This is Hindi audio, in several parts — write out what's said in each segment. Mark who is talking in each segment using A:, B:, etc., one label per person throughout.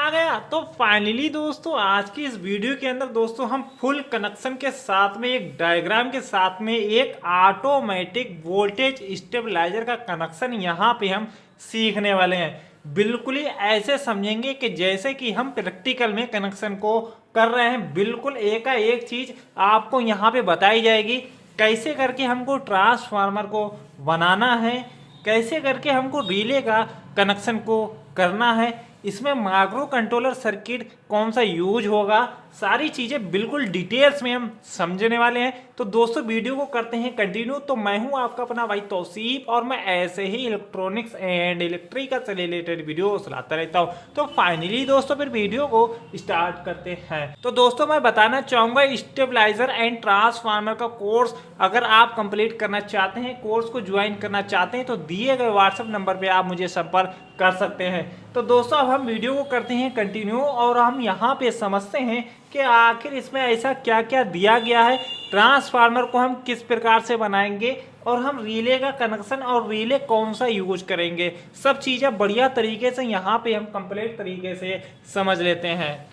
A: आ गया। तो फाइनली दोस्तों आज की इस वीडियो के अंदर दोस्तों हम फुल कनेक्शन के साथ में एक डायग्राम के साथ में एक ऑटोमेटिक वोल्टेज स्टेबलाइजर का कनेक्शन यहाँ पे हम सीखने वाले हैं। बिल्कुल ही ऐसे समझेंगे कि जैसे कि हम प्रैक्टिकल में कनेक्शन को कर रहे हैं। बिल्कुल एक चीज आपको यहाँ पे बताई जाएगी, कैसे करके हमको ट्रांसफार्मर को बनाना है, कैसे करके हमको रिले का कनेक्शन को करना है, इसमें माइक्रो कंट्रोलर सर्किट कौन सा यूज होगा, सारी चीज़ें बिल्कुल डिटेल्स में हम समझने वाले हैं। तो दोस्तों वीडियो को करते हैं कंटिन्यू। तो मैं हूं आपका अपना भाई तौसीफ और मैं ऐसे ही इलेक्ट्रॉनिक्स एंड इलेक्ट्रिकल से रिलेटेड वीडियो लाता रहता हूं। तो फाइनली दोस्तों फिर वीडियो को स्टार्ट करते हैं। तो दोस्तों मैं बताना चाहूँगा स्टेबलाइजर एंड ट्रांसफार्मर का कोर्स अगर आप कंप्लीट करना चाहते हैं, कोर्स को ज्वाइन करना चाहते हैं तो दिए गए व्हाट्सएप नंबर पर आप मुझे संपर्क कर सकते हैं। तो दोस्तों अब हम वीडियो को करते हैं कंटिन्यू और हम यहाँ पे समझते हैं कि आखिर इसमें ऐसा क्या क्या दिया गया है, ट्रांसफार्मर को हम किस प्रकार से बनाएंगे और हम रिले का कनेक्शन और रिले कौन सा यूज करेंगे। सब चीज़ें बढ़िया तरीके से यहाँ पे हम कंप्लीट तरीके से समझ लेते हैं।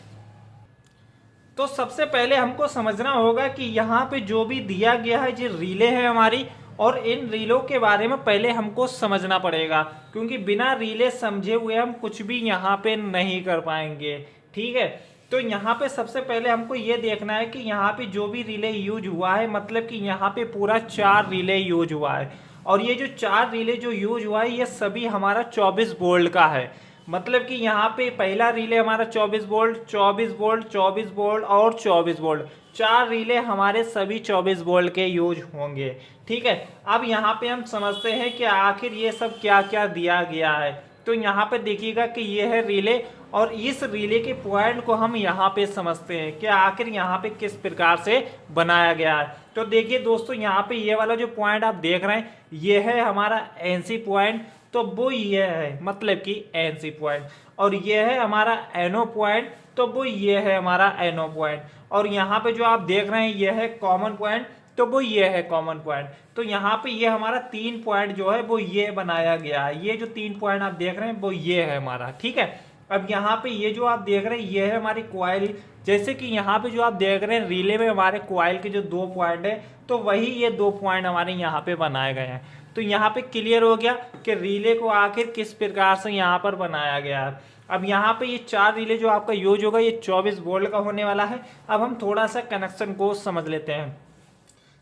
A: तो सबसे पहले हमको समझना होगा कि यहाँ पे जो भी दिया गया है जो रिले है हमारी, और इन रीलों के बारे में पहले हमको समझना पड़ेगा, क्योंकि बिना रिले समझे हुए हम कुछ भी यहाँ पे नहीं कर पाएंगे। ठीक है, तो यहाँ पे सबसे पहले हमको ये देखना है कि यहाँ पे जो भी रिले यूज हुआ है, मतलब कि यहाँ पे पूरा 4 रिले यूज हुआ है और ये जो 4 रिले जो यूज हुआ है ये सभी हमारा 24 वोल्ट का है। मतलब कि यहाँ पे पहला रिले हमारा 24 वोल्ट, 24 वोल्ट, 24 वोल्ट और 24 वोल्ट, 4 रिले हमारे सभी 24 वोल्ट के यूज होंगे। ठीक है, अब यहाँ पे हम समझते हैं कि आखिर ये सब क्या क्या दिया गया है। तो यहाँ पे देखिएगा कि ये है रिले और इस रिले के पॉइंट को हम यहाँ पे समझते हैं कि आखिर यहाँ पे किस प्रकार से बनाया गया है। तो देखिए दोस्तों यहाँ पे ये वाला जो पॉइंट आप देख रहे हैं ये है हमारा एनसी पॉइंट, तो वो ये है मतलब कि एनसी पॉइंट, और ये है हमारा एनो पॉइंट, तो वो ये है हमारा एनो पॉइंट, और यहाँ पे जो आप देख रहे हैं ये है कॉमन पॉइंट, तो वो ये है कॉमन पॉइंट। तो यहाँ पे ये हमारा 3 पॉइंट जो है वो ये बनाया गया है। ये जो 3 पॉइंट आप देख रहे हैं वो ये है हमारा। ठीक है, अब यहाँ पे ये जो आप देख रहे हैं ये है हमारी कॉइल। जैसे कि यहाँ पे जो आप देख रहे हैं रिले में हमारे कॉइल के जो 2 पॉइंट है, तो वही ये 2 पॉइंट हमारे यहाँ पे बनाए गए हैं। तो यहाँ पे क्लियर हो गया कि रिले को आखिर किस प्रकार से यहाँ पर बनाया गया है। अब यहाँ पे ये 4 रिले जो आपका यूज होगा ये 24 वोल्ट का होने वाला है। अब हम थोड़ा सा कनेक्शन को समझ लेते हैं।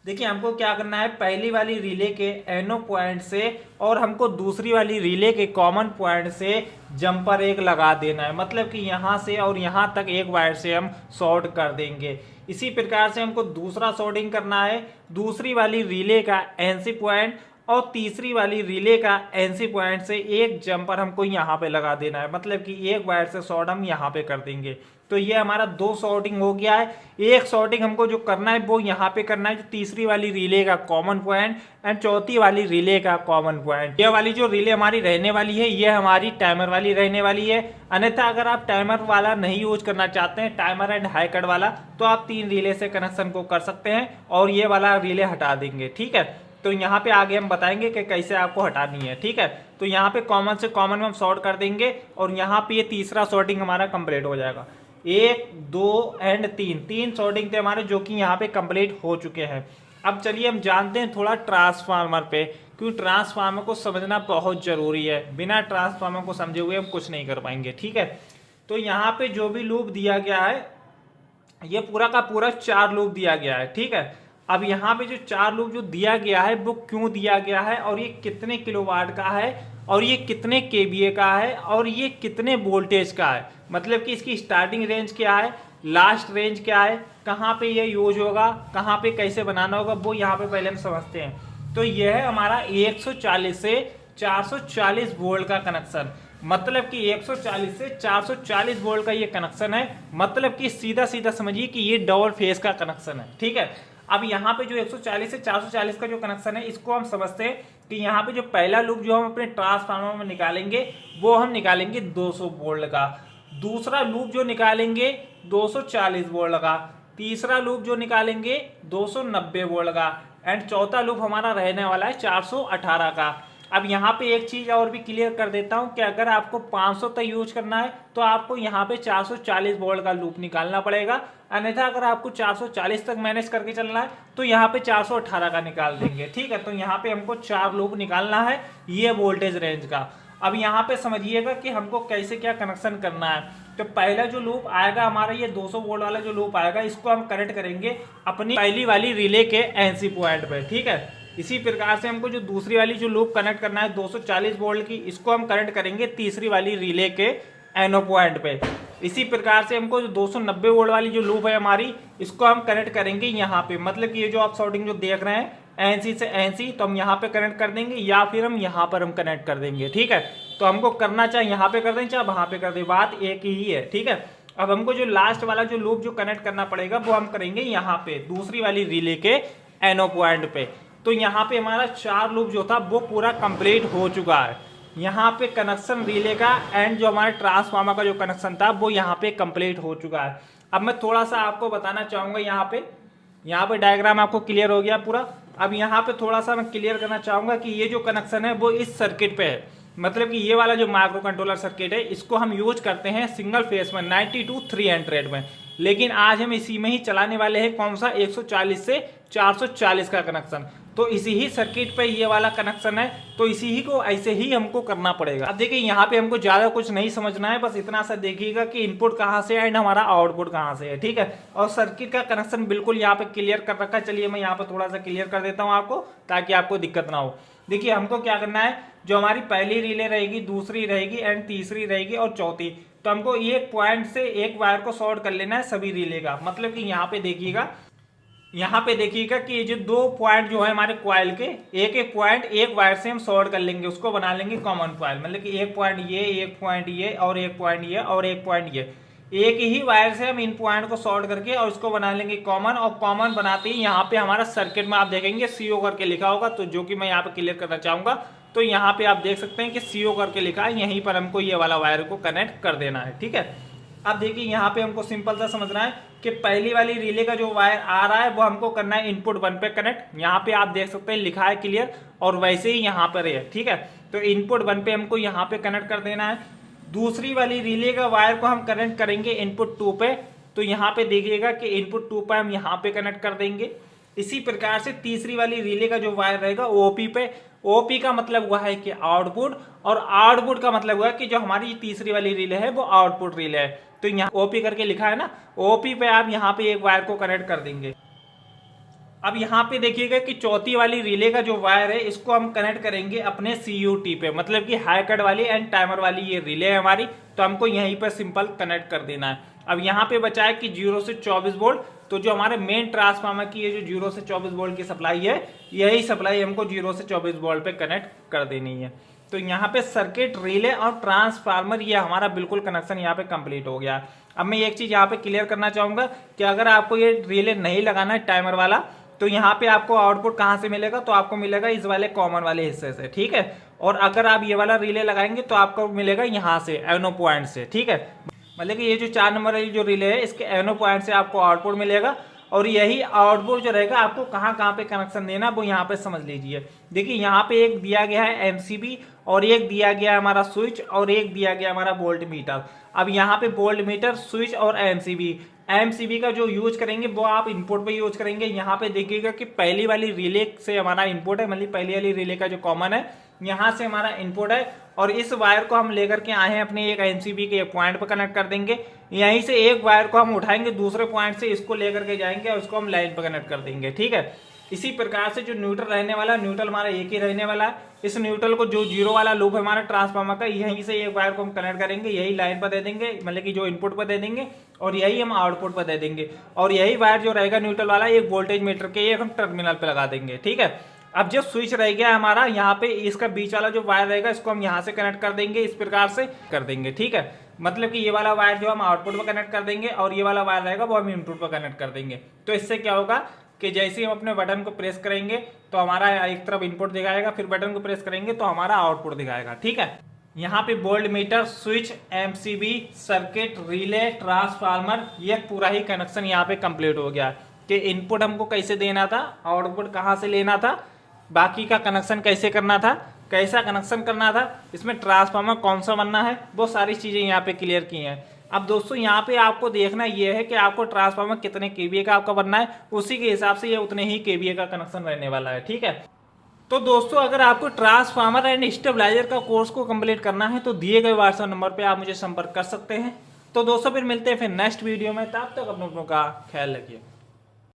A: देखिए हमको क्या करना है, पहली वाली रिले के एनो पॉइंट से और हमको दूसरी वाली रिले के कॉमन पॉइंट से जंपर एक लगा देना है। मतलब कि यहाँ से और यहाँ तक एक वायर से हम शॉर्ट कर देंगे। इसी प्रकार से हमको दूसरा शॉर्टिंग करना है, दूसरी वाली रिले का एनसी पॉइंट और तीसरी वाली रिले का एनसी पॉइंट से एक जंपर हमको यहाँ पे लगा देना है। मतलब कि एक वायर से शॉर्ट हम यहाँ पे कर देंगे। तो ये हमारा 2 शॉर्टिंग हो गया है। एक शॉर्टिंग हमको जो करना है वो यहाँ पे करना है, जो तीसरी वाली रिले का कॉमन पॉइंट एंड चौथी वाली रिले का कॉमन पॉइंट। ये वाली जो रिले हमारी रहने वाली है ये हमारी टाइमर वाली रहने वाली है। अन्यथा अगर आप टाइमर वाला नहीं यूज करना चाहते हैं, टाइमर एंड हाई कट वाला, तो आप 3 रिले से कनेक्शन को कर सकते हैं और ये वाला रिले हटा देंगे। ठीक है, तो यहाँ पे आगे हम बताएंगे कि कैसे आपको हटानी है। ठीक है, तो यहाँ पे कॉमन से कॉमन में हम शॉर्ट कर देंगे और यहाँ पे ये तीसरा शॉर्टिंग हमारा कंप्लीट हो जाएगा। 1 2 एंड 3 शॉर्टिंग थे हमारे जो कि यहाँ पे कंप्लीट हो चुके हैं। अब चलिए हम जानते हैं थोड़ा ट्रांसफार्मर पे, क्योंकि ट्रांसफार्मर को समझना बहुत जरूरी है। बिना ट्रांसफार्मर को समझे हुए हम कुछ नहीं कर पाएंगे। ठीक है, तो यहाँ पे जो भी लूप दिया गया है ये पूरा का पूरा 4 लूप दिया गया है। ठीक है, अब यहाँ पे जो 4 लूप जो दिया गया है वो क्यों दिया गया है और ये कितने किलोवाट का है और ये कितने केवीए का है और ये कितने वोल्टेज का है, मतलब कि इसकी स्टार्टिंग रेंज क्या है, लास्ट रेंज क्या है, कहाँ पे ये यूज होगा, कहाँ पे कैसे बनाना होगा, वो यहाँ पे पहले हम समझते हैं। तो यह है हमारा 140 से 440 वोल्ट का कनेक्शन। मतलब कि 140 से 440 वोल्ट का ये कनेक्शन है। मतलब कि सीधा सीधा समझिए कि ये डबल फेज का कनेक्शन है। ठीक है, अब यहाँ पे जो 140 से 440 का जो कनेक्शन है इसको हम समझते हैं कि यहाँ पे जो पहला लूप जो हम अपने ट्रांसफार्मर में निकालेंगे वो हम निकालेंगे 200 वोल्ट का, दूसरा लूप जो निकालेंगे 240 वोल्ट का, तीसरा लूप जो निकालेंगे 290 वोल्ट का एंड चौथा लूप हमारा रहने वाला है 418 का। अब यहाँ पे एक चीज और भी क्लियर कर देता हूँ कि अगर आपको 500 तक यूज करना है तो आपको यहाँ पे 440 वोल्ट का लूप निकालना पड़ेगा, अन्यथा अगर आपको 440 तक मैनेज करके चलना है तो यहाँ पे 418 का निकाल देंगे। ठीक है, तो यहाँ पे हमको 4 लूप निकालना है ये वोल्टेज रेंज का। अब यहाँ पे समझिएगा कि हमको कैसे क्या कनेक्शन करना है। तो पहला जो लूप आएगा हमारा ये 200 वोल्ट वाला जो लूप आएगा, इसको हम कनेक्ट करेंगे अपनी पहली वाली रिले के एनसी पॉइंट पे। ठीक है, इसी प्रकार से हमको जो दूसरी वाली जो लूप कनेक्ट करना है 240 वोल्ट की, इसको हम कनेक्ट करेंगे तीसरी वाली रिले के एनो पॉइंट पे। इसी प्रकार से हमको जो 290 वोल्ट वाली जो लूप है हमारी, इसको हम कनेक्ट करेंगे यहाँ पे, मतलब कि ये जो आप शॉर्टिंग जो देख रहे हैं एनसी से एनसी, तो हम यहाँ पे कनेक्ट कर देंगे या फिर हम यहाँ पर हम कनेक्ट कर देंगे। ठीक है, तो हमको करना चाहे यहाँ पे कर दें चाहे वहां पे कर दें, बात एक ही है। ठीक है, अब हमको जो लास्ट वाला जो लूप जो कनेक्ट करना पड़ेगा वो हम करेंगे यहाँ पे दूसरी वाली रिले के एनो पॉइंट पे। तो यहाँ पे हमारा 4 लूप जो था वो पूरा कंप्लीट हो चुका है। यहाँ पे कनेक्शन रिले का एंड जो हमारे ट्रांसफार्मर का जो कनेक्शन था वो यहाँ पे कंप्लीट हो चुका है। अब मैं थोड़ा सा आपको बताना चाहूंगा, यहाँ पे डायग्राम आपको क्लियर हो गया पूरा। अब यहाँ पे थोड़ा सा मैं क्लियर करना चाहूंगा कि ये जो कनेक्शन है वो इस सर्किट पे है, मतलब कि ये वाला जो माइक्रो कंट्रोलर सर्किट है इसको हम यूज करते हैं सिंगल फेस में 90 to 300 में, लेकिन आज हम इसी में ही चलाने वाले हैं कौन सा 140 से 440 का कनेक्शन। तो इसी ही सर्किट पे ये वाला कनेक्शन है, तो इसी ही को ऐसे ही हमको करना पड़ेगा। अब देखिए यहाँ पे हमको ज्यादा कुछ नहीं समझना है, बस इतना सा देखिएगा कि इनपुट कहाँ से है एंड हमारा आउटपुट कहाँ से है। ठीक है, और सर्किट का कनेक्शन बिल्कुल यहाँ पे क्लियर कर रखा है। चलिए मैं यहाँ पे थोड़ा सा क्लियर कर देता हूँ आपको, ताकि आपको दिक्कत ना हो। देखिए हमको क्या करना है, जो हमारी पहली रिले रहेगी, दूसरी रहेगी एंड तीसरी रहेगी और चौथी, तो हमको एक पॉइंट से एक वायर को शॉर्ट कर लेना है सभी रिले का। मतलब कि यहाँ पे देखिएगा कि ये जो 2 पॉइंट जो है हमारे क्वाइल के, एक एक पॉइंट एक वायर से हम शॉर्ट कर लेंगे, उसको बना लेंगे कॉमन क्वाइल। मतलब कि एक पॉइंट ये, एक पॉइंट ये और एक पॉइंट ये और एक पॉइंट ये, एक ही वायर से हम इन पॉइंट को शॉर्ट करके और इसको बना लेंगे कॉमन। और कॉमन बनाते ही यहाँ पे हमारा सर्किट में आप देखेंगे CO करके लिखा होगा, तो जो कि मैं यहाँ पे क्लियर करना चाहूंगा। तो यहाँ पे आप देख सकते हैं कि CO करके लिखा है, यहीं पर हमको ये वाला वायर को कनेक्ट कर देना है। ठीक है, अब देखिए यहाँ पे हमको सिंपल सा समझना है कि पहली वाली रिले का जो वायर आ रहा है वो हमको करना है इनपुट 1 पे कनेक्ट। यहाँ पे आप देख सकते हैं लिखा है क्लियर, और वैसे ही यहाँ पर है। ठीक है, तो इनपुट 1 पे हमको यहाँ पे कनेक्ट कर देना है। दूसरी वाली रिले का वायर को हम कनेक्ट करेंगे इनपुट 2 पे, तो यहाँ पे देखिएगा कि इनपुट 2 पे हम यहाँ पे कनेक्ट कर देंगे। इसी प्रकार से तीसरी वाली रिले का जो वायर रहेगा OP पे, OP का मतलब हुआ है कि आउटपुट, और आउटपुट का मतलब हुआ है कि जो हमारी तीसरी वाली रिले है वो आउटपुट रिले है। तो यहाँ OP करके लिखा है ना, OP पे आप यहाँ पे एक वायर को कनेक्ट कर देंगे। अब यहाँ पे देखिएगा कि चौथी वाली रिले का जो वायर है इसको हम कनेक्ट करेंगे अपने CUT पे, मतलब कि हाई कट वाली एंड टाइमर वाली ये रिले है हमारी, तो हमको यहीं पर सिंपल कनेक्ट कर देना है। अब यहाँ पे बचा है कि 0 से 24 वोल्ट, तो जो हमारे मेन ट्रांसफार्मर की ये जो 0 से 24 वोल्ट की सप्लाई है, यही सप्लाई हमको 0 से 24 वोल्ट पे कनेक्ट कर देनी है। तो यहाँ पे सर्किट, रिले और ट्रांसफार्मर ये हमारा बिल्कुल कनेक्शन यहाँ पे कंप्लीट हो गया। अब मैं एक चीज यहाँ पे क्लियर करना चाहूंगा कि अगर आपको ये रिले नहीं लगाना है टाइमर वाला, तो यहाँ पे आपको आउटपुट कहाँ से मिलेगा, तो आपको मिलेगा इस वाले कॉमन वाले हिस्से से। ठीक है, और अगर आप ये वाला रिले लगाएंगे तो आपको मिलेगा यहाँ से एनो पॉइंट से। ठीक है, मतलब कि ये जो 4 नंबर वाली जो रिले है इसके एनो पॉइंट से आपको आउटपुट मिलेगा, और यही आउटपुट जो रहेगा आपको कहाँ कहाँ पे कनेक्शन देना वो यहाँ पे समझ लीजिए। देखिए यहाँ पे एक दिया गया है MCB, और एक दिया गया है हमारा स्विच, और एक दिया गया हमारा वोल्ट मीटर। अब यहाँ पे वोल्ट मीटर, स्विच और MCB का जो यूज करेंगे वो आप इनपुट पे यूज करेंगे। यहाँ पे देखिएगा कि पहली वाली रिले से हमारा इनपुट है, मतलब पहली वाली रिले का जो कॉमन है यहाँ से हमारा इनपुट है, और इस वायर को हम लेकर के आए हैं अपने एक MCB के एक पॉइंट पर कनेक्ट कर देंगे। यहीं से एक वायर को हम उठाएंगे दूसरे पॉइंट से, इसको लेकर के जाएंगे और उसको हम लाइन पर कनेक्ट कर देंगे। ठीक है, इसी प्रकार से जो न्यूट्रल रहने वाला, न्यूट्रल हमारा एक ही रहने वाला है। इस न्यूट्रल को जो 0 वाला लूप है हमारा ट्रांसफार्मर का, यहीं से एक वायर को हम कनेक्ट करेंगे, यही लाइन पर दे देंगे, मतलब कि जो इनपुट पर दे देंगे, और यही हम आउटपुट पर दे देंगे। और यही वायर जो रहेगा न्यूट्रल वाला, एक वोल्टेज मीटर के एक हम टर्मिनल पे लगा देंगे। ठीक है, अब जो स्विच रह गया हमारा यहाँ पे, इसका बीच वाला जो वायर रहेगा इसको हम यहाँ से कनेक्ट कर देंगे, इस प्रकार से कर देंगे। ठीक है, मतलब कि ये वाला वायर जो हम आउटपुट पर कनेक्ट कर देंगे, और ये वाला वायर रहेगा वो हम इनपुट पर कनेक्ट कर देंगे। तो इससे क्या होगा कि जैसे ही हम अपने बटन को प्रेस करेंगे तो हमारा एक तरफ इनपुट दिखाएगा, फिर बटन को प्रेस करेंगे तो हमारा आउटपुट दिखाएगा। ठीक है, यहाँ पे volt meter, switch, MCB, circuit, relay, transformer, ये पूरा ही कनेक्शन यहाँ पे कंप्लीट हो गया कि इनपुट हमको कैसे देना था, आउटपुट कहाँ से लेना था, बाकी का कनेक्शन कैसे करना था। कैसा कनेक्शन करना था, इसमें ट्रांसफार्मर कौन सा बनना है, वो सारी चीज़ें यहाँ पे क्लियर की हैं। अब दोस्तों यहाँ पे आपको देखना ये है कि आपको ट्रांसफार्मर कितने केवीए का आपका बनना है, उसी के हिसाब से ये उतने ही केवीए का कनेक्शन रहने वाला है। ठीक है, तो दोस्तों अगर आपको ट्रांसफार्मर एंड स्टेबलाइजर का कोर्स को कंप्लीट करना है तो दिए गए व्हाट्सएप नंबर पे आप मुझे संपर्क कर सकते हैं। तो दोस्तों फिर मिलते हैं फिर नेक्स्ट वीडियो में, तब तक अपनों का ख्याल रखिए।